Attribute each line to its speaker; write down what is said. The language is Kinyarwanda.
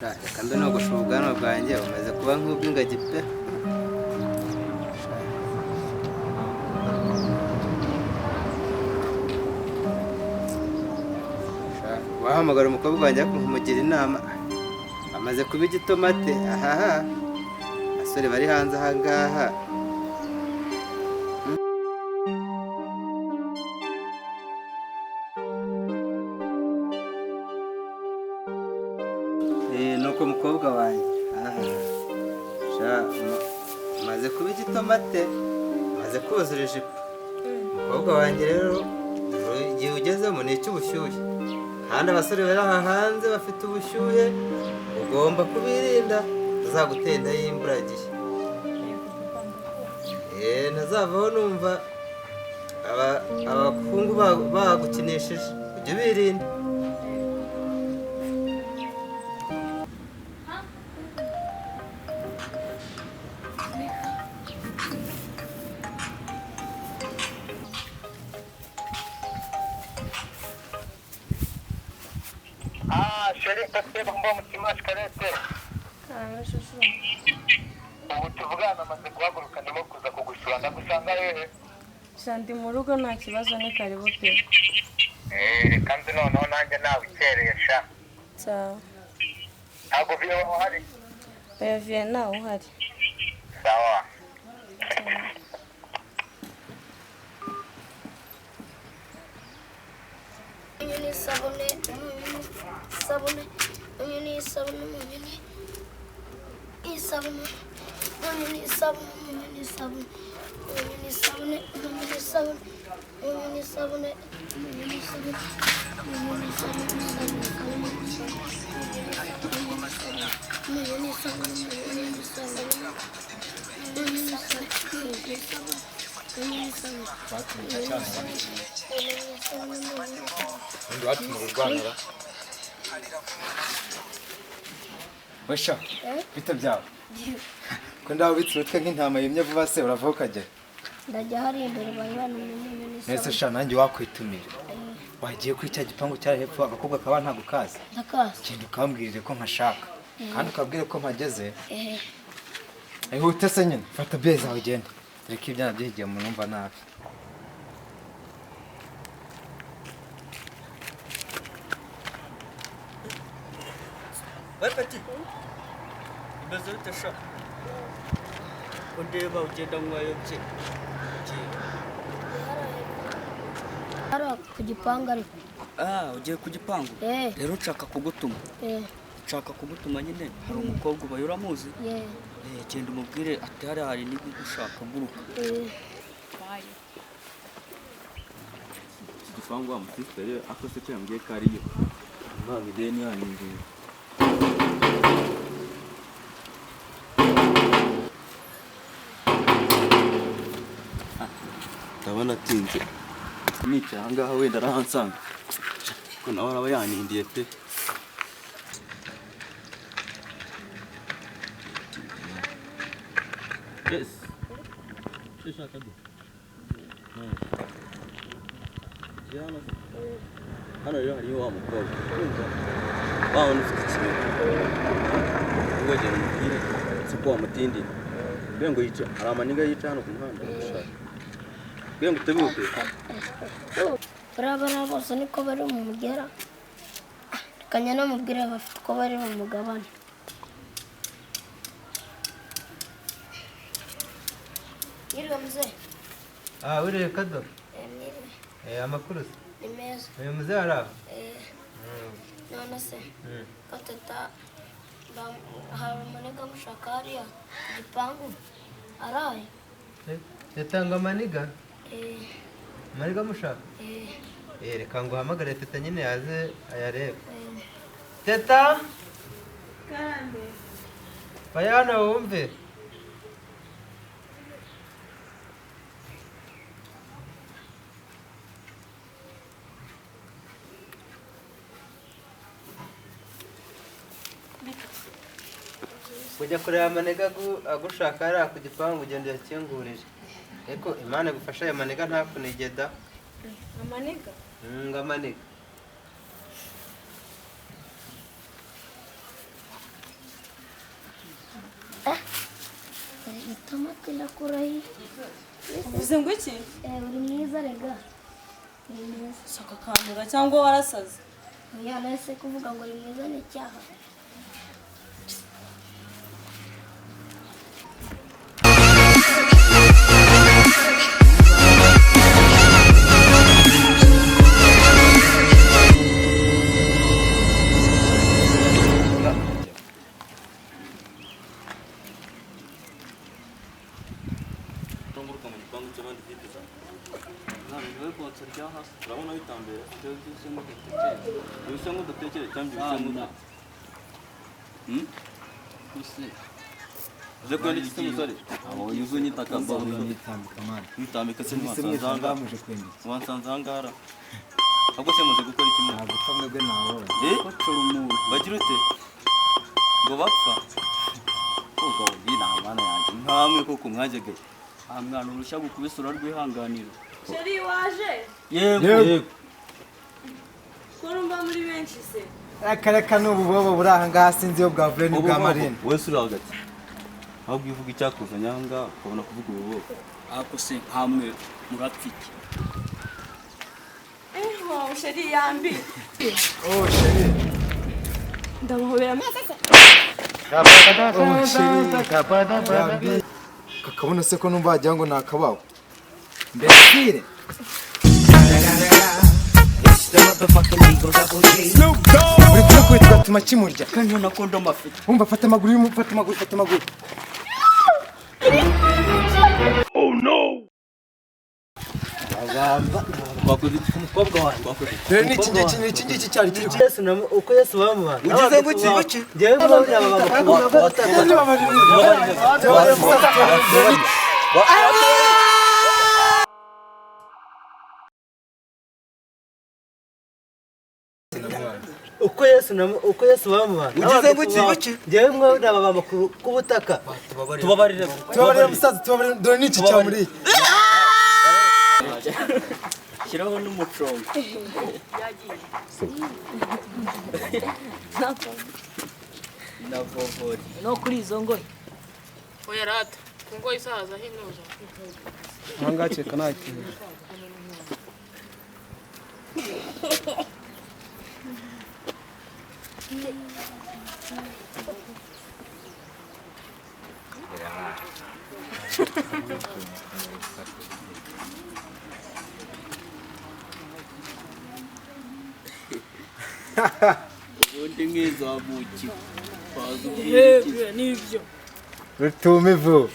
Speaker 1: Reka mbe nogosha ubwanwa bwanjye bumaze kuba nk'ubw'ingagi pe. Wahamagara umukobwa wanjye kumugira inama, amaze kuba igitomate. Ahaha, abasore bari hanze aha ngaha. Nuko umukobwa wanjye maze kuba igitomate, maze kuzura ijipo. Umukobwa wanjye rero igihe ugezemo ni icy'ubushyuhe, kandi abasore bari aha hanze bafite ubushyuhe, ugomba kubirinda utazagutera inda y'imburagihe. Ntazavaho numva abakungu bagukinishije, ujye ubirinda.
Speaker 2: Sheri, ndaseba mba mutima shikarete. Ubu tuvugana amaze guhaguruka ndimo kuza kugusura, ndagusanga hehe?
Speaker 3: Ndi mu rugo nta kibazo, ni karibu pe.
Speaker 2: Reka nzi noneho nanjye nawe ukereye sha.
Speaker 3: Sawa.
Speaker 2: Ntabwo viye uhari?
Speaker 3: Oya viye ntawe uhari.
Speaker 2: Sawa.
Speaker 4: Unyuni sabune, sabune, unyuni sabune, unyuni sabune, unyuni sabune, unyuni sabune, unyuni sabune, unyuni sabune, unyuni sabune, unyuni sabune, unyuni sabune, unyuni sabune, unyuni
Speaker 1: Wesha, bite byawe? Ko ndaho bitse nk'intama yimye vuba se urava ukajya?
Speaker 4: ndajya hari imbere bayibana unyuni sabune.
Speaker 1: Nese sha nanjye wakwitumira. Wagiye kuri cya gipangu cyari hepfo, agakobwa kaba nta gukaza.
Speaker 4: Ndakaza.
Speaker 1: Kintu ukambwirire ko nkashaka. Kandi ukabwire ko mpageze. Ihute se nyine, fata beza ugende. Reka ibyana byigiye mu numva nabi.
Speaker 5: Pati, imeze bite sha? Undeba ugenda mwayobye.
Speaker 4: Hara ku gipangu ariko.
Speaker 5: Ugiye ku gipangu? Rero nshaka kugutuma. Nshaka kugutuma nyine, hari umukobwa ubaye uramuzi? Genda umubwire ati hari n'igushaka guruka.
Speaker 6: Gipangu wa mutiste akose cyo yambwiye ko ariyo. Mbanga ideni yanyingiye. Ndabona atinze. Nicaye aha ngaha wenda arahansanga. Ko nawe araba yanindiye pe. Yes. Shaka do. Jana. Hano rero hariho wa mukobwa. Wawe ufite ikintu. Ngoje mubwire siko wamutindi. Bengo yica hari amaniga yica hano ku muhanda. Bengo utebuke.
Speaker 4: Barabara bose niko bari mu mugera. Kanya no mubwire bafite ko bari mu mugabane. Yirwa mzee.
Speaker 1: Uri kado. Amakuru se?
Speaker 4: Ni meza.
Speaker 1: Uyu muzee araho?
Speaker 4: None se. Katata hari umuniga mushaka hariya ku gipangu araye.
Speaker 1: Yatanga amaniga? Amaniga mushaka? Reka ngo uhamagare teta nyine yaze ayarebe. Teta?
Speaker 3: Karande.
Speaker 1: Bayana wumve. Kujya kureba amanega agushaka hariya ku gipangu ugenda uyakingurire. Ariko Imana igufasha ayo manega ntakunigeda.
Speaker 3: Amaniga?
Speaker 1: Amaniga.
Speaker 4: amatwi ndakurahiye.
Speaker 3: uvuze ngo iki
Speaker 4: Uri mwiza rega. Uri mwiza.
Speaker 3: shaka kandura cyangwa warasaze
Speaker 4: Oya nahise kuvuga ngo uri mwiza ni icyaha.
Speaker 6: Tunguruka mu gipangu cy'abandi byiza.
Speaker 5: Ntabwo bwose rya hasi.
Speaker 6: Urabona bitambera.
Speaker 5: Cyo byose ngo dutekere.
Speaker 6: Bisa nk'udatekere cyangwa bisa
Speaker 5: Ah,
Speaker 6: nk'uda.
Speaker 5: Gusa
Speaker 6: Uze kwenda iki musore? Abo yuzo nyitaka mbaho.
Speaker 7: nitambika man.
Speaker 6: Nitambika se
Speaker 7: Mwese
Speaker 6: mwasanzanga.
Speaker 7: muje kwenda.
Speaker 6: Wansanzangara. Ahubwo se muze gukora iki mwe?
Speaker 7: Ntabwo kamwebwe nawe.
Speaker 6: Eh? Bagira ute? Ngo bapfa. Ubwo binamana yanjye. Nkamwe koko mwajyaga.
Speaker 5: aha mwana urushya gukubisura rwihanganira.
Speaker 3: sheri waje
Speaker 7: Yego.
Speaker 3: ko rumba muri benshi se
Speaker 7: Akareka n'ubu bobo buri aha ngaha sinzi iyo bwavuye ni bwa Marine.
Speaker 6: Wese uri hagati. Ahubwo ivuga icyakuzanye aha ngaha ukabona kuvuga ubu.
Speaker 5: Ako se hamwe murapfiki.
Speaker 3: wow sheri yambi
Speaker 7: Oh sheri.
Speaker 3: ndamahobera
Speaker 7: Oh sheri. Kakabona se ko numva wagira ngo nakabaho. Mbesire. Uri kwitwa tuma kimurya.
Speaker 5: Kanyo nakondo mafite.
Speaker 7: Umva fata amaguru, fata amaguru.
Speaker 6: Twakoze iki ku mukobwa wanjye? Twakoze iki?
Speaker 7: Rero iki ngiki cyari kiri.
Speaker 1: uko Yesu bamuha
Speaker 7: Ugize ngo iki?
Speaker 1: njyewe mbona aba uko Yesu bamuha
Speaker 7: Ugize ngo iki?
Speaker 1: njyewe mbona aba makuru ku butaka
Speaker 6: Tubabarire.
Speaker 7: Tubabarire musaza, tubabarire dore n'iki cyamuriye.
Speaker 5: Shyiraho n'umucongo. Na vovori.
Speaker 3: no kuri izo ngoyi
Speaker 8: oya rata kungo isaza hinuza
Speaker 7: Angakeka nakiye.
Speaker 5: Ubundi nk'izamukiwe. Bazi
Speaker 3: yego nibyo
Speaker 7: Rutumivu.